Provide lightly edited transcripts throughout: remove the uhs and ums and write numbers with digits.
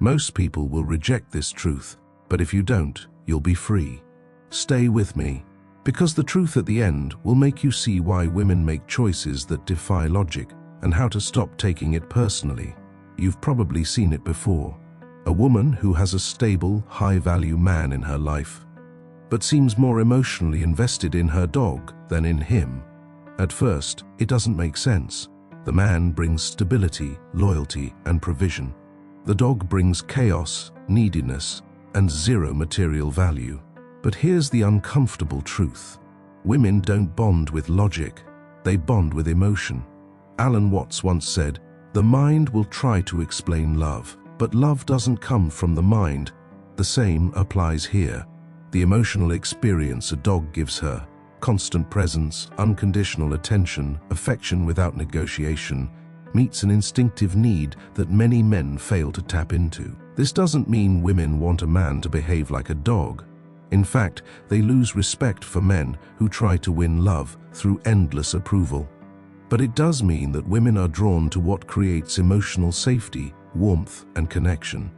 Most people will reject this truth, but if you don't, you'll be free. Stay with me, because the truth at the end will make you see why women make choices that defy logic and how to stop taking it personally. You've probably seen it before. A woman who has a stable, high-value man in her life, but seems more emotionally invested in her dog than in him. At first, it doesn't make sense. The man brings stability, loyalty, and provision. The dog brings chaos, neediness, and zero material value. But here's the uncomfortable truth. Women don't bond with logic, they bond with emotion. Alan Watts once said, "The mind will try to explain love, but love doesn't come from the mind." The same applies here. The emotional experience a dog gives her, constant presence, unconditional attention, affection without negotiation, meets an instinctive need that many men fail to tap into. This doesn't mean women want a man to behave like a dog. In fact, they lose respect for men who try to win love through endless approval. But it does mean that women are drawn to what creates emotional safety, warmth, and connection,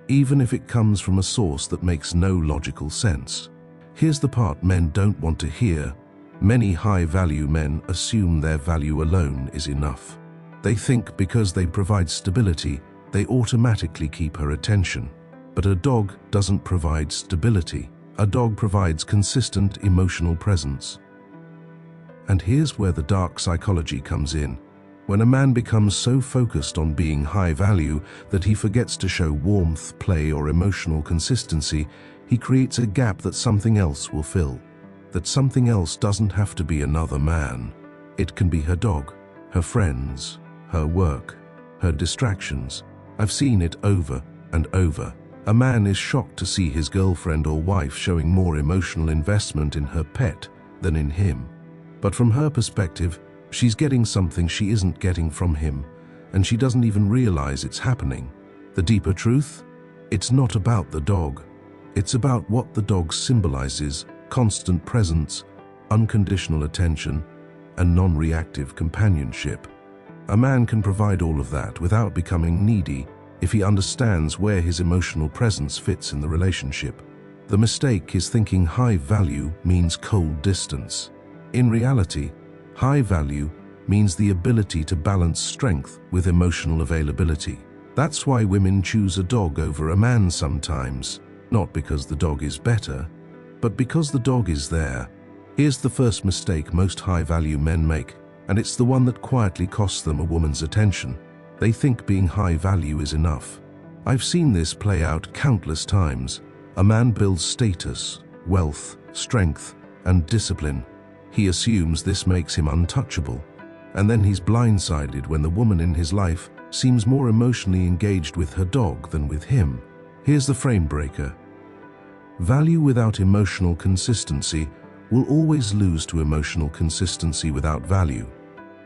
even if it comes from a source that makes no logical sense. Here's the part men don't want to hear. Many high-value men assume their value alone is enough. They think because they provide stability, they automatically keep her attention. But a dog doesn't provide stability. A dog provides consistent emotional presence. And here's where the dark psychology comes in. When a man becomes so focused on being high value that he forgets to show warmth, play, or emotional consistency, he creates a gap that something else will fill. That something else doesn't have to be another man. It can be her dog, her friends, her work, her distractions. I've seen it over and over. A man is shocked to see his girlfriend or wife showing more emotional investment in her pet than in him. But from her perspective, she's getting something she isn't getting from him, and she doesn't even realize it's happening. The deeper truth? It's not about the dog. It's about what the dog symbolizes: constant presence, unconditional attention, and non-reactive companionship. A man can provide all of that without becoming needy if he understands where his emotional presence fits in the relationship. The mistake is thinking high value means cold distance. In reality, high value means the ability to balance strength with emotional availability. That's why women choose a dog over a man sometimes, not because the dog is better, but because the dog is there. Here's the first mistake most high-value men make, and it's the one that quietly costs them a woman's attention. They think being high value is enough. I've seen this play out countless times. A man builds status, wealth, strength, and discipline. He assumes this makes him untouchable, and then he's blindsided when the woman in his life seems more emotionally engaged with her dog than with him. Here's the frame breaker. Value without emotional consistency will always lose to emotional consistency without value.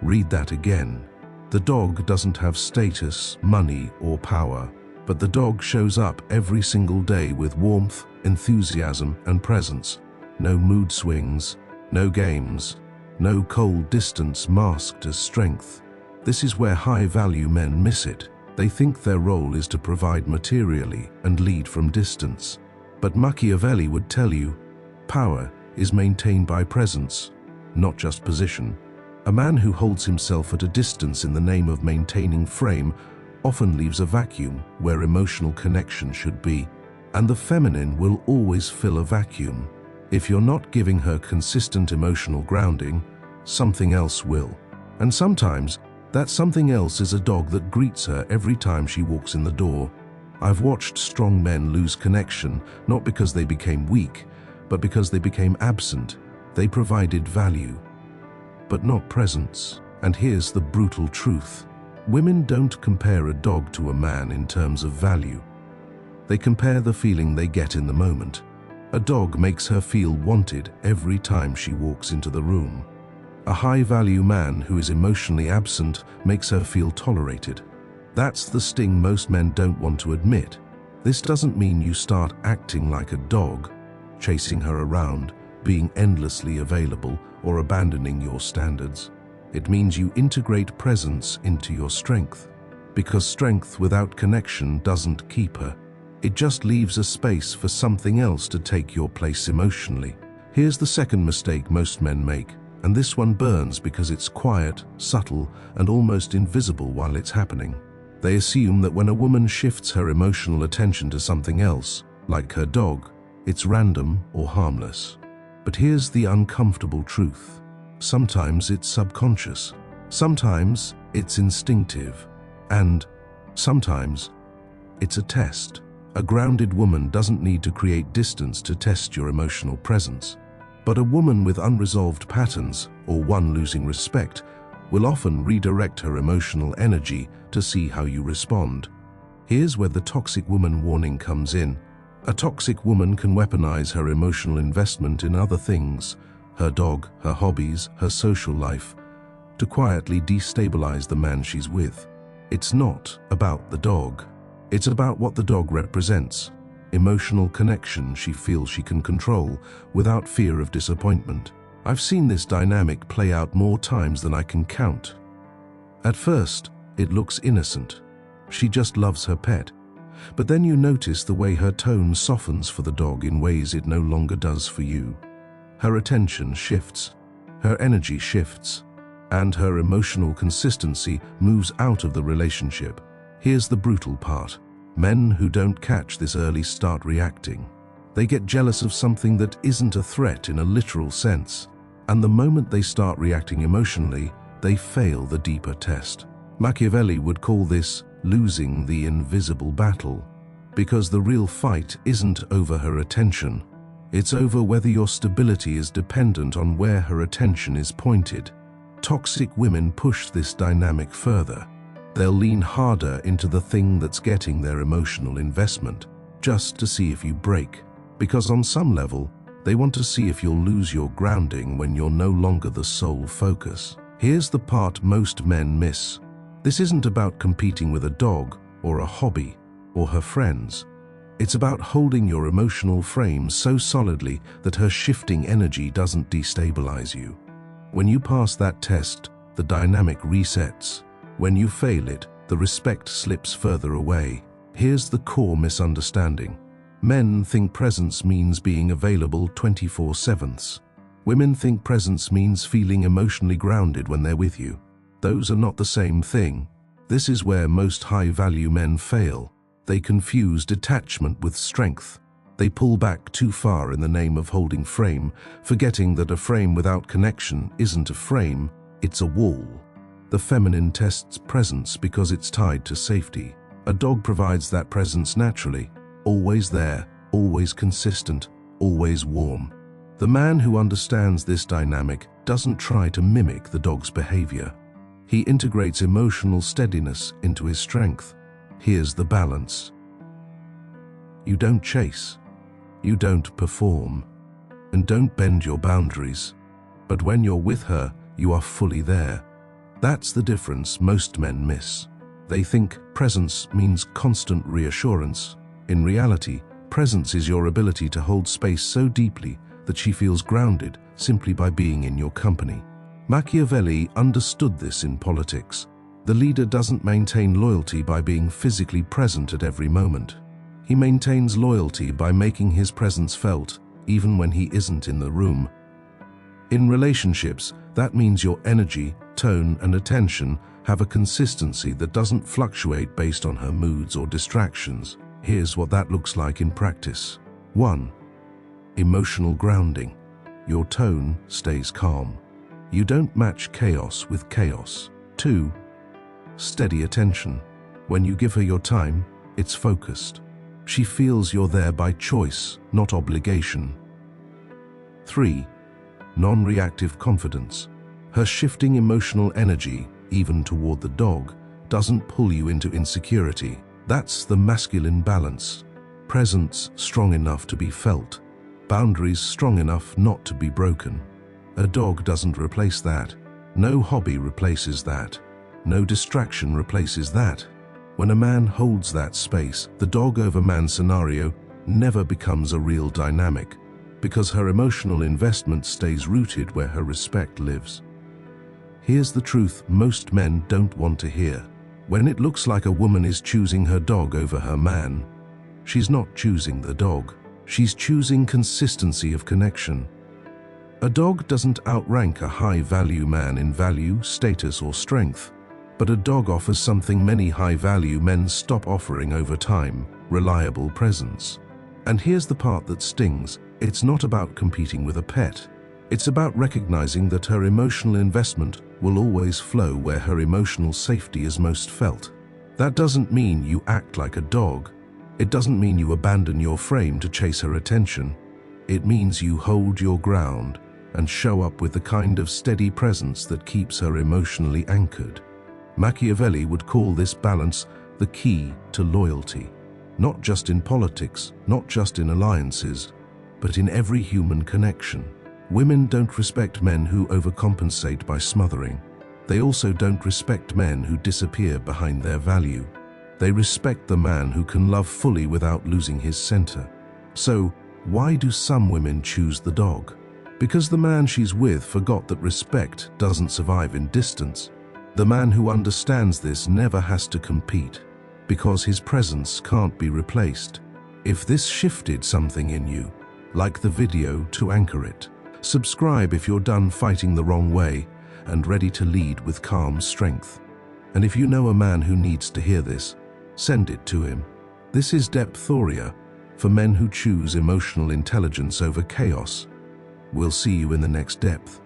Read that again. The dog doesn't have status, money, or power, but the dog shows up every single day with warmth, enthusiasm, and presence. No mood swings, no games, no cold distance masked as strength. This is where high-value men miss it. They think their role is to provide materially and lead from distance. But Machiavelli would tell you, power is maintained by presence, not just position. A man who holds himself at a distance in the name of maintaining frame often leaves a vacuum where emotional connection should be, and the feminine will always fill a vacuum. If you're not giving her consistent emotional grounding, something else will. And sometimes, that something else is a dog that greets her every time she walks in the door. I've watched strong men lose connection, not because they became weak, but because they became absent. They provided value, but not presence. And here's the brutal truth. Women don't compare a dog to a man in terms of value. They compare the feeling they get in the moment. A dog makes her feel wanted every time she walks into the room. A high-value man who is emotionally absent makes her feel tolerated. That's the sting most men don't want to admit. This doesn't mean you start acting like a dog, chasing her around, being endlessly available, or abandoning your standards. It means you integrate presence into your strength. because strength without connection doesn't keep her. It just leaves a space for something else to take your place emotionally. Here's the second mistake most men make, and this one burns because it's quiet, subtle, and almost invisible while it's happening. They assume that when a woman shifts her emotional attention to something else, like her dog, it's random or harmless. But here's the uncomfortable truth. Sometimes it's subconscious, sometimes it's instinctive, and sometimes it's a test. A grounded woman doesn't need to create distance to test your emotional presence. But a woman with unresolved patterns, or one losing respect, will often redirect her emotional energy to see how you respond. Here's where the toxic woman warning comes in. A toxic woman can weaponize her emotional investment in other things, her dog, her hobbies, her social life, to quietly destabilize the man she's with. It's not about the dog. It's about what the dog represents. Emotional connection she feels she can control without fear of disappointment. I've seen this dynamic play out more times than I can count. At first, it looks innocent. She just loves her pet. But then you notice the way her tone softens for the dog in ways it no longer does for you. Her attention shifts, her energy shifts, and her emotional consistency moves out of the relationship. Here's the brutal part. Men who don't catch this early start reacting. They get jealous of something that isn't a threat in a literal sense, and the moment they start reacting emotionally, they fail the deeper test. Machiavelli would call this losing the invisible battle, because the real fight isn't over her attention. It's over whether your stability is dependent on where her attention is pointed. Toxic women push this dynamic further. They'll lean harder into the thing that's getting their emotional investment, just to see if you break. Because on some level, they want to see if you'll lose your grounding when you're no longer the sole focus. Here's the part most men miss. This isn't about competing with a dog or a hobby or her friends. It's about holding your emotional frame so solidly that her shifting energy doesn't destabilize you. When you pass that test, the dynamic resets. When you fail it, the respect slips further away. Here's the core misunderstanding. Men think presence means being available 24/7. Women think presence means feeling emotionally grounded when they're with you. Those are not the same thing. This is where most high-value men fail. They confuse detachment with strength. They pull back too far in the name of holding frame, forgetting that a frame without connection isn't a frame, it's a wall. The feminine tests presence because it's tied to safety. A dog provides that presence naturally, always there, always consistent, always warm. The man who understands this dynamic doesn't try to mimic the dog's behavior. He integrates emotional steadiness into his strength. Here's the balance. You don't chase, you don't perform, and don't bend your boundaries. But when you're with her, you are fully there. That's the difference most men miss. They think presence means constant reassurance. In reality, presence is your ability to hold space so deeply that she feels grounded simply by being in your company. Machiavelli understood this in politics. The leader doesn't maintain loyalty by being physically present at every moment. He maintains loyalty by making his presence felt, even when he isn't in the room. In relationships, that means your energy, tone, and attention have a consistency that doesn't fluctuate based on her moods or distractions. Here's what that looks like in practice. 1. Emotional grounding. Your tone stays calm. You don't match chaos with chaos. 2. Steady attention. When you give her your time, it's focused. She feels you're there by choice, not obligation. 3. Non-reactive confidence. Her shifting emotional energy, even toward the dog, doesn't pull you into insecurity. That's the masculine balance. Presence strong enough to be felt. Boundaries strong enough not to be broken. A dog doesn't replace that. No hobby replaces that. No distraction replaces that. When a man holds that space, the dog over man scenario never becomes a real dynamic, because her emotional investment stays rooted where her respect lives. Here's the truth most men don't want to hear. When it looks like a woman is choosing her dog over her man, she's not choosing the dog. She's choosing consistency of connection. A dog doesn't outrank a high-value man in value, status, or strength, but a dog offers something many high-value men stop offering over time: reliable presence. And here's the part that stings. It's not about competing with a pet. It's about recognizing that her emotional investment will always flow where her emotional safety is most felt. That doesn't mean you act like a dog. It doesn't mean you abandon your frame to chase her attention. It means you hold your ground and show up with the kind of steady presence that keeps her emotionally anchored. Machiavelli would call this balance the key to loyalty. Not just in politics, not just in alliances, but in every human connection. Women don't respect men who overcompensate by smothering. They also don't respect men who disappear behind their value. They respect the man who can love fully without losing his center. So, why do some women choose the dog? Because the man she's with forgot that respect doesn't survive in distance. The man who understands this never has to compete, because his presence can't be replaced. If this shifted something in you, like the video to anchor it. Subscribe if you're done fighting the wrong way and ready to lead with calm strength. And if you know a man who needs to hear this, send it to him. This is Depthoria, for men who choose emotional intelligence over chaos. We'll see you in the next depth.